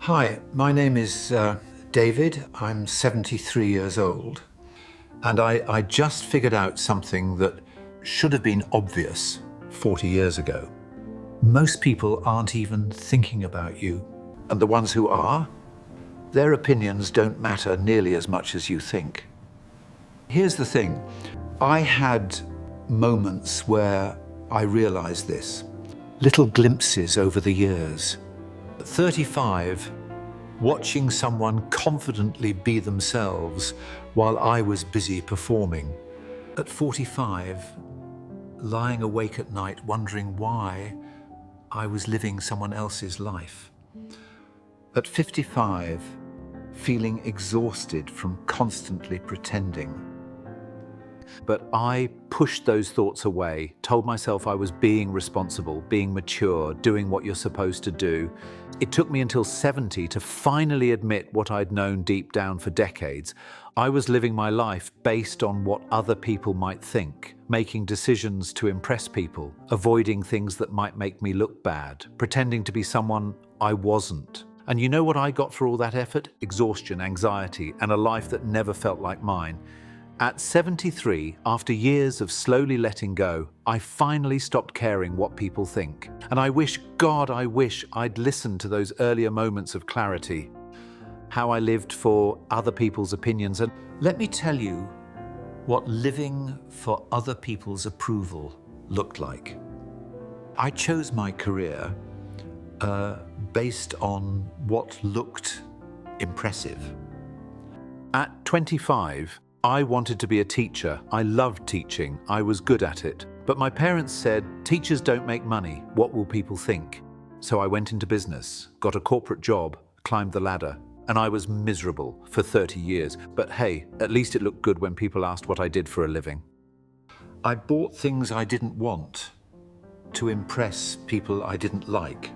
Hi, my name is David. I'm 73 years old, and I just figured out something that should have been obvious 40 years ago. Most people aren't even thinking about you, and the ones who are, their opinions don't matter nearly as much as you think. Here's the thing. I had moments where I realized this, little glimpses over the years. At 35, watching someone confidently be themselves while I was busy performing. At 45, lying awake at night wondering why I was living someone else's life. At 55, feeling exhausted from constantly pretending. But I pushed those thoughts away, told myself I was being responsible, being mature, doing what you're supposed to do. It took me until 70 to finally admit what I'd known deep down for decades. I was living my life based on what other people might think, making decisions to impress people, avoiding things that might make me look bad, pretending to be someone I wasn't. And you know what I got for all that effort? Exhaustion, anxiety, and a life that never felt like mine. At 73, after years of slowly letting go, I finally stopped caring what people think. And I wish I'd listened to those earlier moments of clarity, how I lived for other people's opinions. And let me tell you what living for other people's approval looked like. I chose my career based on what looked impressive. At 25, I wanted to be a teacher. I loved teaching. I was good at it. But my parents said, teachers don't make money. What will people think? So I went into business, got a corporate job, climbed the ladder, and I was miserable for 30 years. But hey, at least it looked good when people asked what I did for a living. I bought things I didn't want to impress people I didn't like.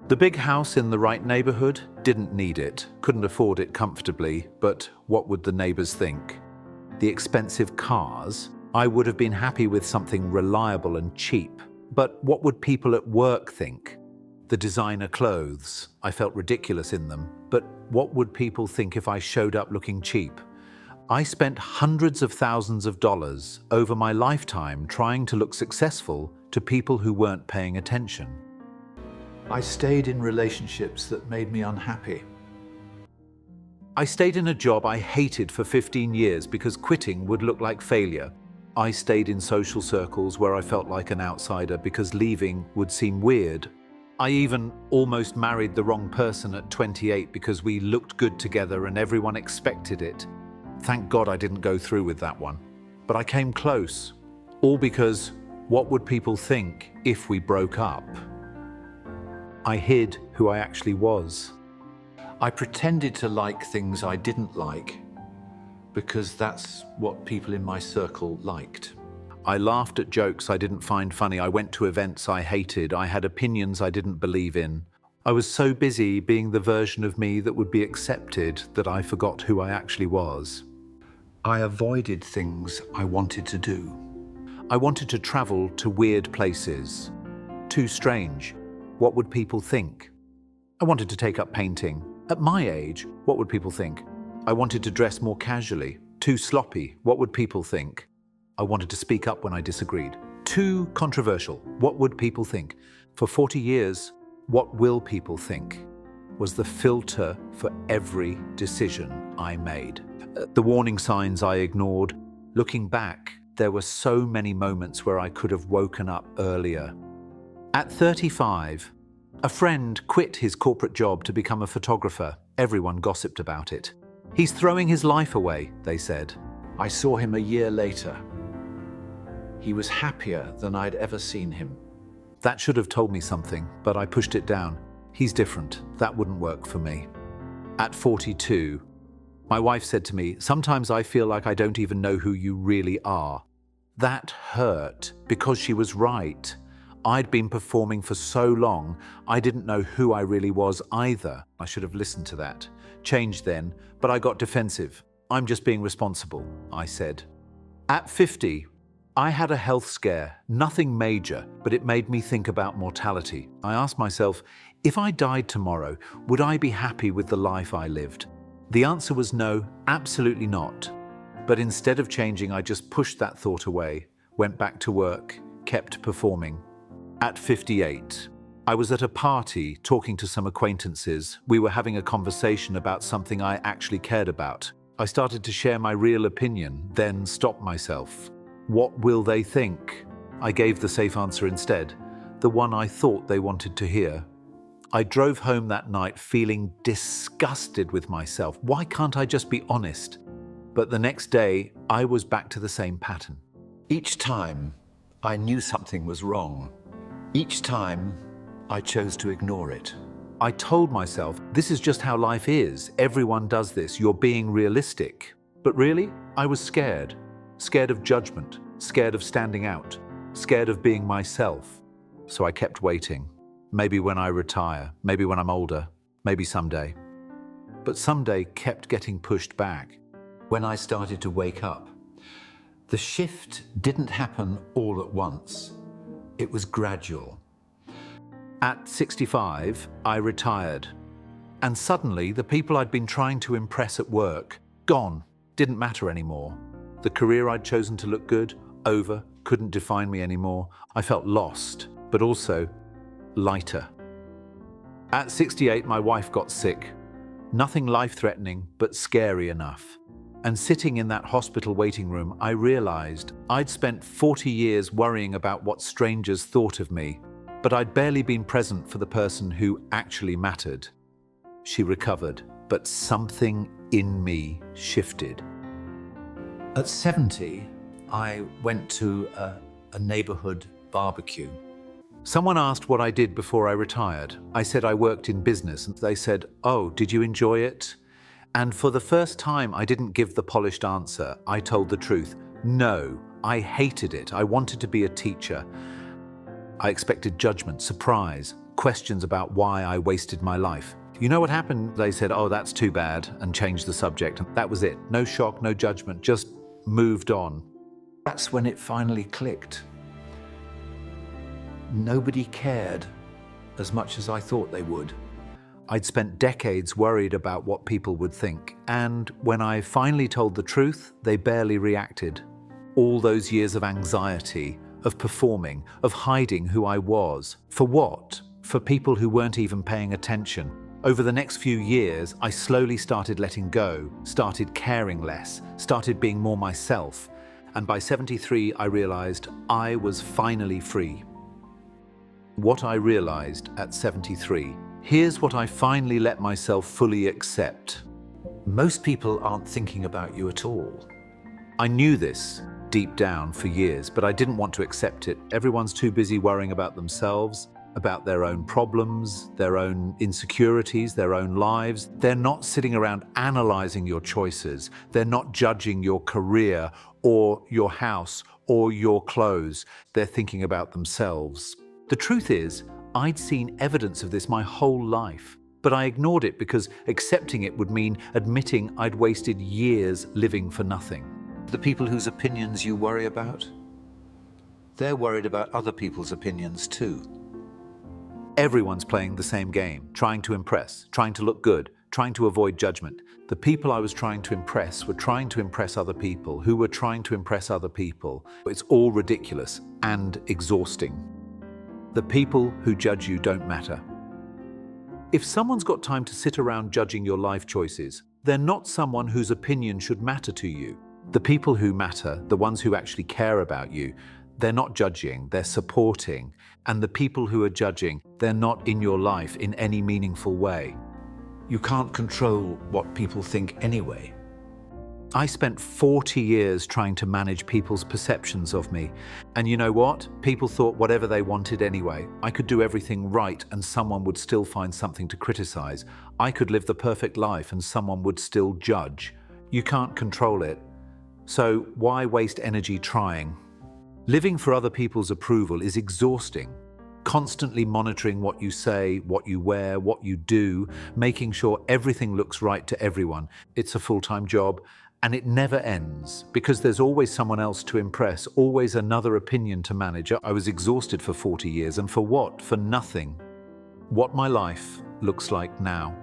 The big house in the right neighborhood, didn't need it, couldn't afford it comfortably, but what would the neighbors think? The expensive cars, I would have been happy with something reliable and cheap, but what would people at work think? The designer clothes, I felt ridiculous in them, but what would people think if I showed up looking cheap? I spent hundreds of thousands of dollars over my lifetime trying to look successful to people who weren't paying attention. I stayed in relationships that made me unhappy. I stayed in a job I hated for 15 years because quitting would look like failure. I stayed in social circles where I felt like an outsider because leaving would seem weird. I even almost married the wrong person at 28 because we looked good together and everyone expected it. Thank God I didn't go through with that one. But I came close, all because what would people think if we broke up? I hid who I actually was. I pretended to like things I didn't like because that's what people in my circle liked. I laughed at jokes I didn't find funny. I went to events I hated. I had opinions I didn't believe in. I was so busy being the version of me that would be accepted that I forgot who I actually was. I avoided things I wanted to do. I wanted to travel to weird places. Too strange. What would people think? I wanted to take up painting. At my age, what would people think? I wanted to dress more casually. Too sloppy. What would people think? I wanted to speak up when I disagreed. Too controversial. What would people think? For 40 years, what will people think was the filter for every decision I made. The warning signs I ignored. Looking back, there were so many moments where I could have woken up earlier. At 35, a friend quit his corporate job to become a photographer. Everyone gossiped about it. He's throwing his life away, they said. I saw him a year later. He was happier than I'd ever seen him. That should have told me something, but I pushed it down. He's different. That wouldn't work for me. At 42, my wife said to me, sometimes I feel like I don't even know who you really are. That hurt because she was right. I'd been performing for so long, I didn't know who I really was either. I should have listened to that. Changed then, but I got defensive. I'm just being responsible, I said. At 50, I had a health scare, nothing major, but it made me think about mortality. I asked myself, If I died tomorrow, would I be happy with the life I lived? The answer was no, absolutely not. But instead of changing, I just pushed that thought away, went back to work, kept performing. At 58, I was at a party talking to some acquaintances. We were having a conversation about something I actually cared about. I started to share my real opinion, then stopped myself. What will they think? I gave the safe answer instead, the one I thought they wanted to hear. I drove home that night feeling disgusted with myself. Why can't I just be honest? But the next day, I was back to the same pattern. Each time, I knew something was wrong. Each time, I chose to ignore it. I told myself, this is just how life is. Everyone does this. You're being realistic. But really, I was scared. Scared of judgment. Scared of standing out. Scared of being myself. So I kept waiting. Maybe when I retire. Maybe when I'm older. Maybe someday. But someday kept getting pushed back. When I started to wake up, the shift didn't happen all at once. It was gradual. At 65, I retired. And suddenly, the people I'd been trying to impress at work, gone, didn't matter anymore. The career I'd chosen to look good, over, couldn't define me anymore. I felt lost, but also lighter. At 68, my wife got sick. Nothing life-threatening, but scary enough. And sitting in that hospital waiting room, I realized I'd spent 40 years worrying about what strangers thought of me, but I'd barely been present for the person who actually mattered. She recovered, but something in me shifted. At 70, I went to a neighborhood barbecue. Someone asked what I did before I retired. I said I worked in business, and they said, "Oh, did you enjoy it?" And for the first time, I didn't give the polished answer. I told the truth. No, I hated it. I wanted to be a teacher. I expected judgment, surprise, questions about why I wasted my life. You know what happened? They said, "Oh, that's too bad," and changed the subject. And that was it. No shock, no judgment, just moved on. That's when it finally clicked. Nobody cared as much as I thought they would. I'd spent decades worried about what people would think, and when I finally told the truth, they barely reacted. All those years of anxiety, of performing, of hiding who I was. For what? For people who weren't even paying attention. Over the next few years, I slowly started letting go, started caring less, started being more myself. And by 73, I realized I was finally free. What I realized at 73. Here's what I finally let myself fully accept. Most people aren't thinking about you at all. I knew this deep down for years, but I didn't want to accept it. Everyone's too busy worrying about themselves, about their own problems, their own insecurities, their own lives. They're not sitting around analyzing your choices. They're not judging your career or your house or your clothes. They're thinking about themselves. The truth is, I'd seen evidence of this my whole life, but I ignored it because accepting it would mean admitting I'd wasted years living for nothing. The people whose opinions you worry about, they're worried about other people's opinions too. Everyone's playing the same game, trying to impress, trying to look good, trying to avoid judgment. The people I was trying to impress were trying to impress other people who were trying to impress other people. It's all ridiculous and exhausting. The people who judge you don't matter. If someone's got time to sit around judging your life choices, they're not someone whose opinion should matter to you. The people who matter, the ones who actually care about you, they're not judging, they're supporting. And the people who are judging, they're not in your life in any meaningful way. You can't control what people think anyway. I spent 40 years trying to manage people's perceptions of me. And you know what? People thought whatever they wanted anyway. I could do everything right and someone would still find something to criticize. I could live the perfect life and someone would still judge. You can't control it. So why waste energy trying? Living for other people's approval is exhausting. Constantly monitoring what you say, what you wear, what you do, making sure everything looks right to everyone. It's a full-time job. And it never ends, because there's always someone else to impress, always another opinion to manage. I was exhausted for 40 years, and for what? For nothing. what my life looks like now.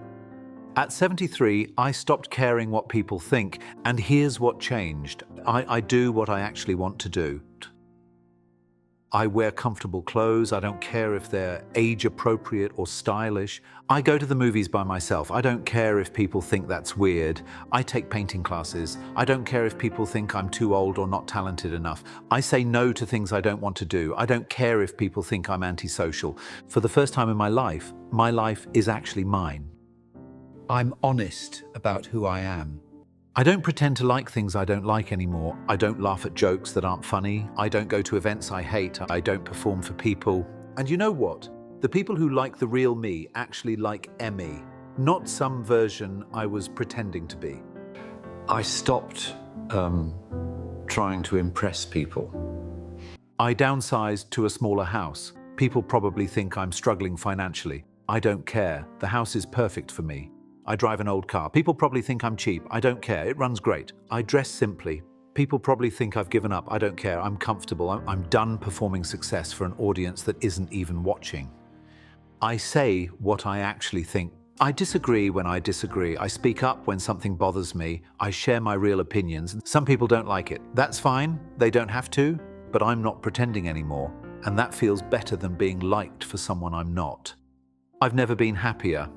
At 73, I stopped caring what people think, and here's what changed. I do what I actually want to do. I wear comfortable clothes. I don't care if they're age-appropriate or stylish. I go to the movies by myself. I don't care if people think that's weird. I take painting classes. I don't care if people think I'm too old or not talented enough. I say no to things I don't want to do. I don't care if people think I'm antisocial. For the first time in my life is actually mine. I'm honest about who I am. I don't pretend to like things I don't like anymore. I don't laugh at jokes that aren't funny. I don't go to events I hate. I don't perform for people. And you know what? The people who like the real me actually like Emmy, not some version I was pretending to be. I stopped trying to impress people. I downsized to a smaller house. People probably think I'm struggling financially. I don't care. The house is perfect for me. I drive an old car. People probably think I'm cheap. I don't care. It runs great. I dress simply. People probably think I've given up. I don't care. I'm comfortable. I'm done performing success for an audience that isn't even watching. I say what I actually think. I disagree when I disagree. I speak up when something bothers me. I share my real opinions. Some people don't like it. That's fine. They don't have to. But I'm not pretending anymore. And that feels better than being liked for someone I'm not. I've never been happier.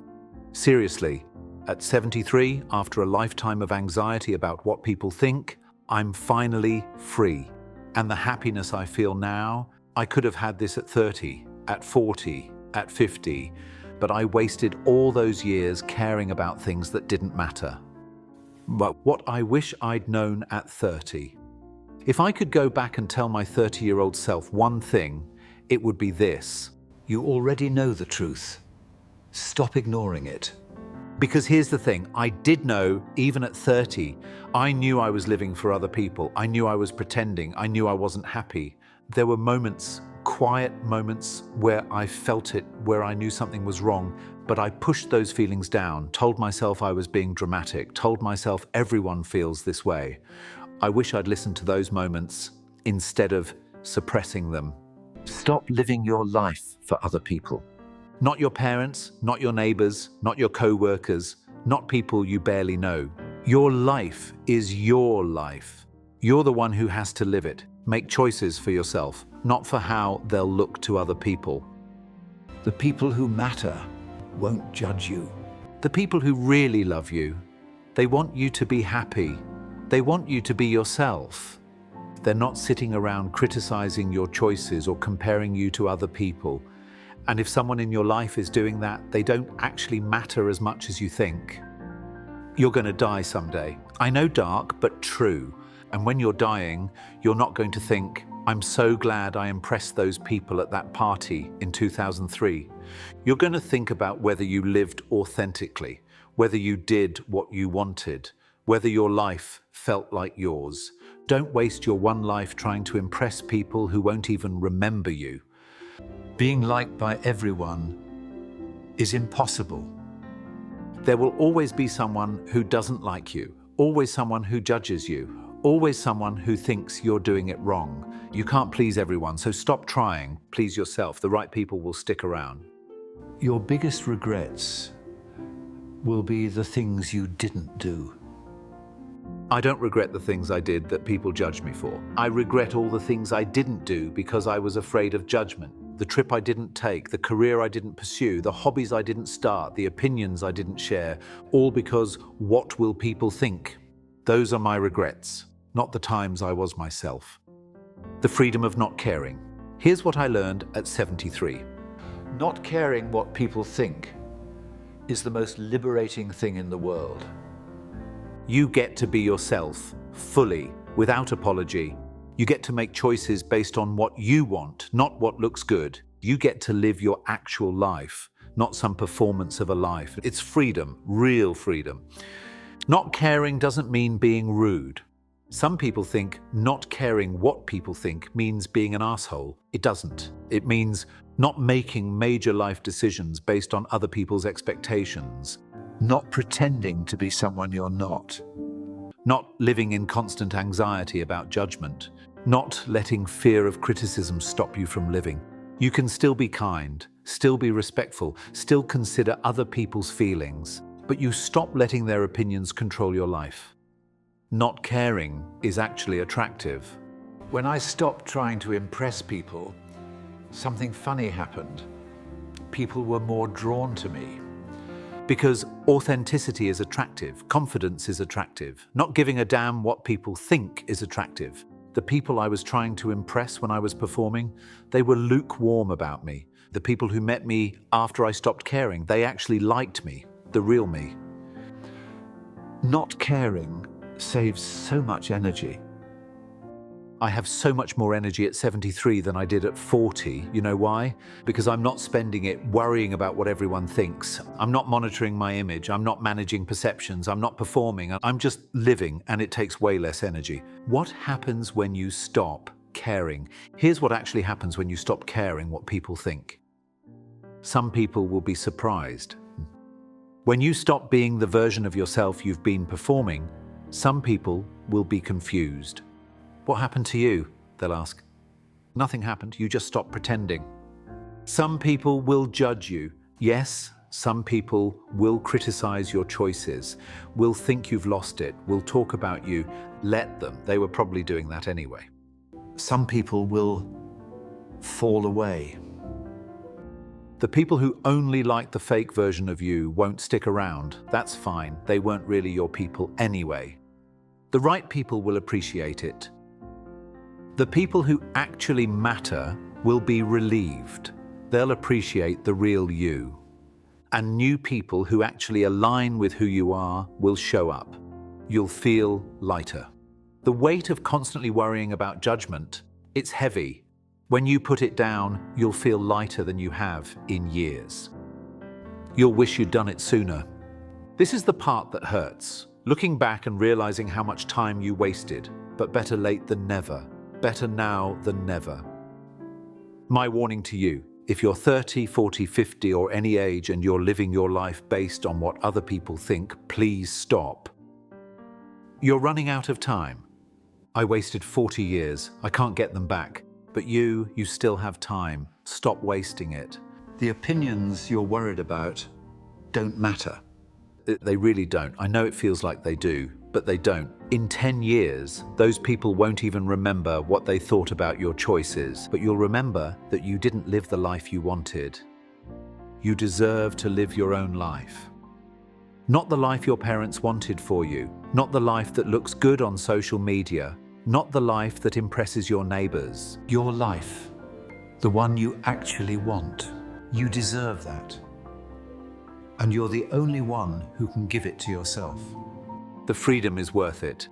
Seriously. At 73, after a lifetime of anxiety about what people think, I'm finally free. And the happiness I feel now, I could have had this at 30, at 40, at 50, but I wasted all those years caring about things that didn't matter. But what I wish I'd known at 30. If I could go back and tell my 30-year-old self one thing, it would be this. You already know the truth. Stop ignoring it. Because here's the thing, I did know, even at 30, I knew I was living for other people. I knew I was pretending. I knew I wasn't happy. There were moments, quiet moments, where I felt it, where I knew something was wrong, but I pushed those feelings down, told myself I was being dramatic, told myself everyone feels this way. I wish I'd listened to those moments instead of suppressing them. Stop living your life for other people. Not your parents, not your neighbors, not your co-workers, not people you barely know. Your life is your life. You're the one who has to live it. Make choices for yourself, not for how they'll look to other people. The people who matter won't judge you. The people who really love you, they want you to be happy. They want you to be yourself. They're not sitting around criticizing your choices or comparing you to other people. And if someone in your life is doing that, they don't actually matter as much as you think. You're going to die someday. I know, dark, but true. And when you're dying, you're not going to think, I'm so glad I impressed those people at that party in 2003. You're going to think about whether you lived authentically, whether you did what you wanted, whether your life felt like yours. Don't waste your one life trying to impress people who won't even remember you. Being liked by everyone is impossible. There will always be someone who doesn't like you, always someone who judges you, always someone who thinks you're doing it wrong. You can't please everyone, so stop trying. Please yourself. The right people will stick around. Your biggest regrets will be the things you didn't do. I don't regret the things I did that people judged me for. I regret all the things I didn't do because I was afraid of judgment. The trip I didn't take, the career I didn't pursue, the hobbies I didn't start, the opinions I didn't share, all because what will people think? Those are my regrets, not the times I was myself. The freedom of not caring. Here's what I learned at 73. Not caring what people think is the most liberating thing in the world. You get to be yourself, fully, without apology. You get to make choices based on what you want, not what looks good. You get to live your actual life, not some performance of a life. It's freedom, real freedom. Not caring doesn't mean being rude. Some people think not caring what people think means being an asshole. It doesn't. It means not making major life decisions based on other people's expectations. Not pretending to be someone you're not. Not living in constant anxiety about judgment. Not letting fear of criticism stop you from living. You can still be kind, still be respectful, still consider other people's feelings, but you stop letting their opinions control your life. Not caring is actually attractive. When I stopped trying to impress people, something funny happened. People were more drawn to me. Because authenticity is attractive, confidence is attractive, not giving a damn what people think is attractive. The people I was trying to impress when I was performing, they were lukewarm about me. The people who met me after I stopped caring, they actually liked me, the real me. Not caring saves so much energy. I have so much more energy at 73 than I did at 40. You know why? Because I'm not spending it worrying about what everyone thinks. I'm not monitoring my image. I'm not managing perceptions. I'm not performing. I'm just living, and it takes way less energy. What happens when you stop caring? Here's what actually happens when you stop caring what people think. Some people will be surprised. When you stop being the version of yourself you've been performing, some people will be confused. What happened to you? They'll ask. Nothing happened, you just stopped pretending. Some people will judge you. Yes, some people will criticize your choices, will think you've lost it, will talk about you. Let them, they were probably doing that anyway. Some people will fall away. The people who only like the fake version of you won't stick around. That's fine, they weren't really your people anyway. The right people will appreciate it. The people who actually matter will be relieved. They'll appreciate the real you. And new people who actually align with who you are will show up. You'll feel lighter. The weight of constantly worrying about judgment, it's heavy. When you put it down, you'll feel lighter than you have in years. You'll wish you'd done it sooner. This is the part that hurts. Looking back and realizing how much time you wasted, but better late than never. Better now than never. My warning to you, if you're 30, 40, 50 or any age and you're living your life based on what other people think, please stop. You're running out of time. I wasted 40 years. I can't get them back. But you still have time. Stop wasting it. The opinions you're worried about don't matter. They really don't. I know it feels like they do, but they don't. In 10 years, those people won't even remember what they thought about your choices, but you'll remember that you didn't live the life you wanted. You deserve to live your own life. Not the life your parents wanted for you, not the life that looks good on social media, not the life that impresses your neighbors. Your life, the one you actually want. You deserve that. And you're the only one who can give it to yourself. The freedom is worth it.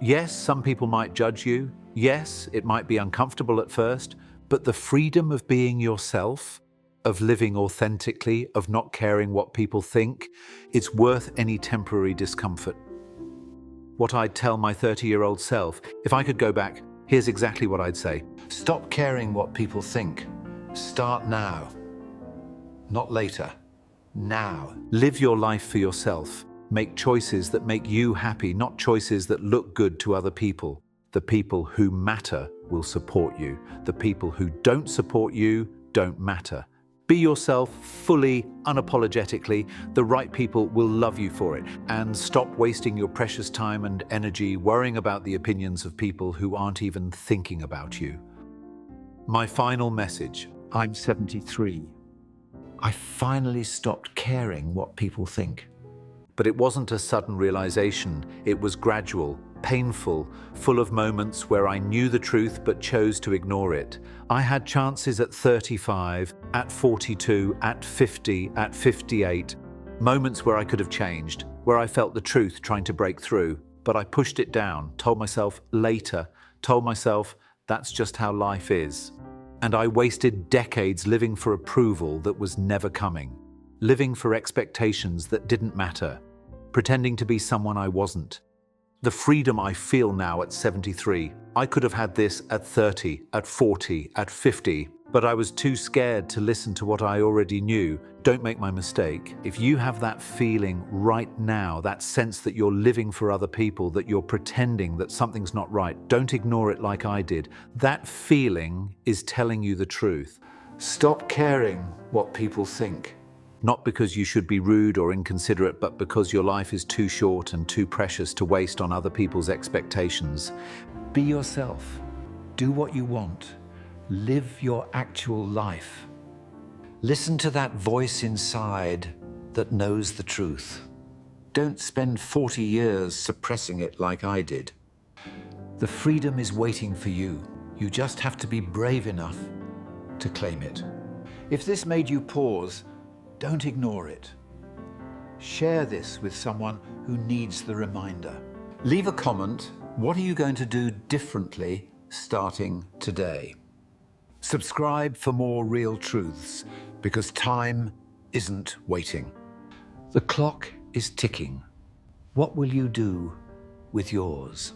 Yes, some people might judge you. Yes, it might be uncomfortable at first, but the freedom of being yourself, of living authentically, of not caring what people think, it's worth any temporary discomfort. What I'd tell my 30-year-old self, if I could go back, here's exactly what I'd say. Stop caring what people think. Start now. Not later. Now. Live your life for yourself. Make choices that make you happy, not choices that look good to other people. The people who matter will support you. The people who don't support you don't matter. Be yourself fully, unapologetically. The right people will love you for it. And stop wasting your precious time and energy worrying about the opinions of people who aren't even thinking about you. My final message. I'm 73. I finally stopped caring what people think. But it wasn't a sudden realization. It was gradual, painful, full of moments where I knew the truth but chose to ignore it. I had chances at 35, at 42, at 50, at 58. Moments where I could have changed, where I felt the truth trying to break through. But I pushed it down, told myself later, told myself that's just how life is. And I wasted decades living for approval that was never coming. Living for expectations that didn't matter. Pretending to be someone I wasn't. The freedom I feel now at 73, I could have had this at 30, at 40, at 50, but I was too scared to listen to what I already knew. Don't make my mistake. If you have that feeling right now, that sense that you're living for other people, that you're pretending that something's not right, don't ignore it like I did. That feeling is telling you the truth. Stop caring what people think. Not because you should be rude or inconsiderate, but because your life is too short and too precious to waste on other people's expectations. Be yourself. Do what you want. Live your actual life. Listen to that voice inside that knows the truth. Don't spend 40 years suppressing it like I did. The freedom is waiting for you. You just have to be brave enough to claim it. If this made you pause, don't ignore it. Share this with someone who needs the reminder. Leave a comment. What are you going to do differently starting today? Subscribe for more real truths, because time isn't waiting. The clock is ticking. What will you do with yours?